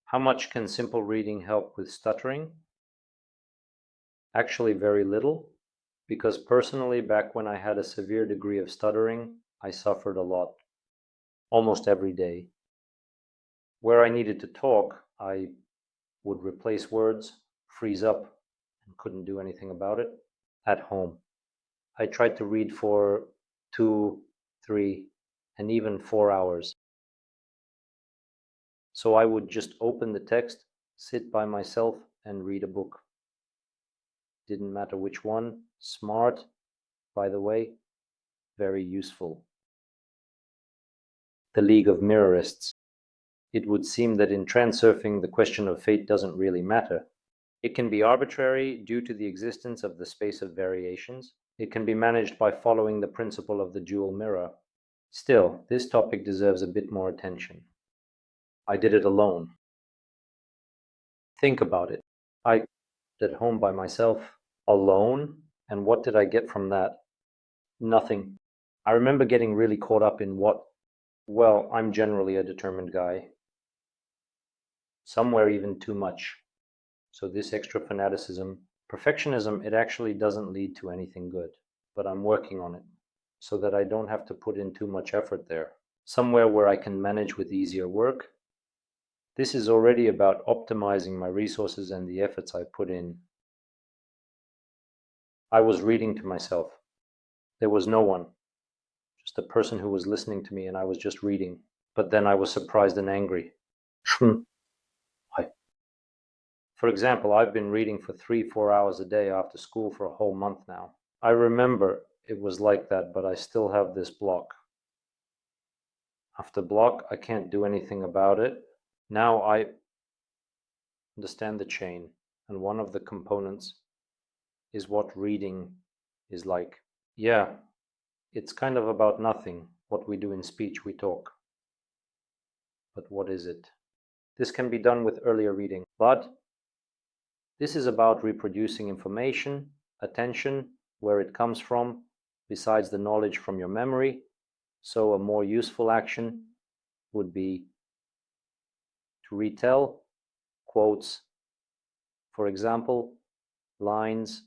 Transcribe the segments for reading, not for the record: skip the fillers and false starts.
How much can simple reading help with stuttering? Actually, very little, because personally, back when I had a severe degree of stuttering, I suffered a lot, almost every day. Where I needed to talk, I would replace words, freeze up, and couldn't do anything about it. At home, I tried to read for 2, 3, and even 4 hours. So I would just open the text, sit by myself, and read a book. Didn't matter which one. Smart, by the way, very useful. The League of Mirrorists. It would seem that in transurfing, the question of fate doesn't really matter. It can be arbitrary due to the existence of the space of variations. It can be managed by following the principle of the dual mirror. Still, this topic deserves a bit more attention. I did it alone. Think about it. I at home by myself, alone, and what did I get from that? Nothing. I remember getting really caught up in well, I'm generally a determined guy, somewhere even too much. So this extra fanaticism, perfectionism, it actually doesn't lead to anything good, but I'm working on it so that I don't have to put in too much effort there. Somewhere where I can manage with easier work. This is already about optimizing my resources and the efforts I put in. I was reading to myself. There was no one, just a person who was listening to me, and I was just reading. But then I was surprised and angry. For example, I've been reading for 3, 4 hours a day after school for a whole month now. I remember it was like that, but I still have this block. After block, I can't do anything about it. Now I understand the chain, and one of the components is what reading is like. Yeah, it's kind of about nothing. What we do in speech, we talk. But what is it? This can be done with earlier reading, but this is about reproducing information, attention, where it comes from, besides the knowledge from your memory. So a more useful action would be to retell quotes, for example, lines,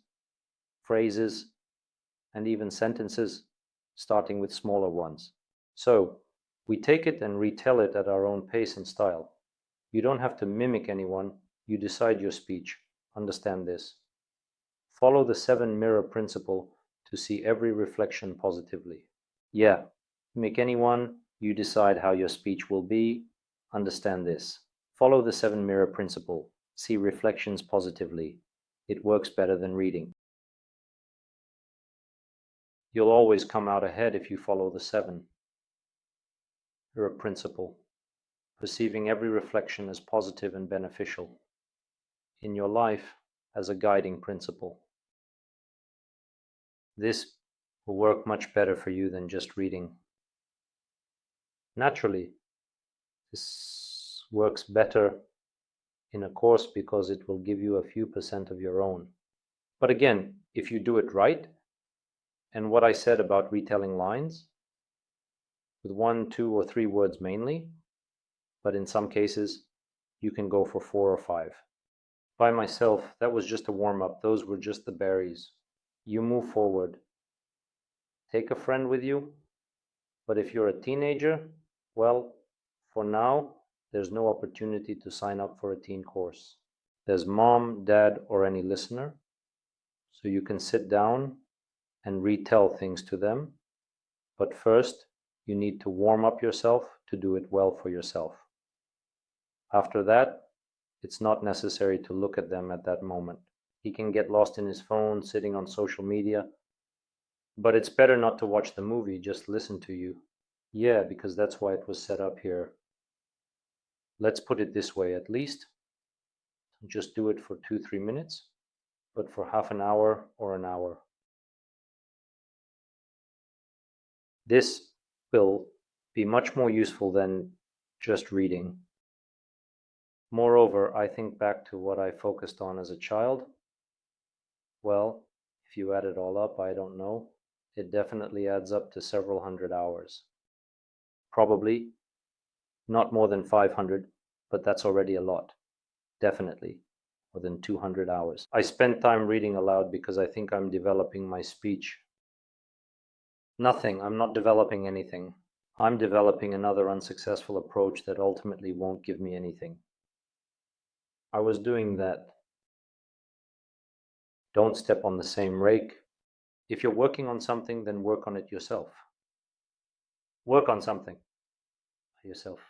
phrases, and even sentences, starting with smaller ones. So we take it and retell it at our own pace and style. You don't have to mimic anyone, you decide your speech. Understand this. Follow the 7-mirror principle to see every reflection positively. Yeah, mimic anyone, you decide how your speech will be. Understand this. Follow the 7-mirror principle. See reflections positively. It works better than reading. You'll always come out ahead if you follow the 7-mirror principle, perceiving every reflection as positive and beneficial in your life as a guiding principle. This will work much better for you than just reading. Naturally, this works better in a course because it will give you a few % of your own. But again, if you do it right, and what I said about retelling lines, with 1, 2, or 3 words mainly, but in some cases, you can go for 4 or 5. By myself, that was just a warm-up. Those were just the berries. You move forward. Take a friend with you, but if you're a teenager, well, for now, there's no opportunity to sign up for a teen course. There's mom, dad, or any listener, so you can sit down and retell things to them, but first, you need to warm up yourself to do it well for yourself. After that, it's not necessary to look at them at that moment. He can get lost in his phone, sitting on social media, but it's better not to watch the movie, just listen to you. Yeah, because that's why it was set up here. Let's put it this way, at least. Just do it for 2, 3 minutes, but for half an hour or an hour. This will be much more useful than just reading. Moreover, I think back to what I focused on as a child. Well, if you add it all up, I don't know. It definitely adds up to several hundred hours. Probably not more than 500, but that's already a lot. Definitely more than 200 hours. I spend time reading aloud because I think I'm developing my speech. Nothing. I'm not developing anything. I'm developing another unsuccessful approach that ultimately won't give me anything. I was doing that. Don't step on the same rake. If you're working on something, then work on it yourself. Work on something yourself.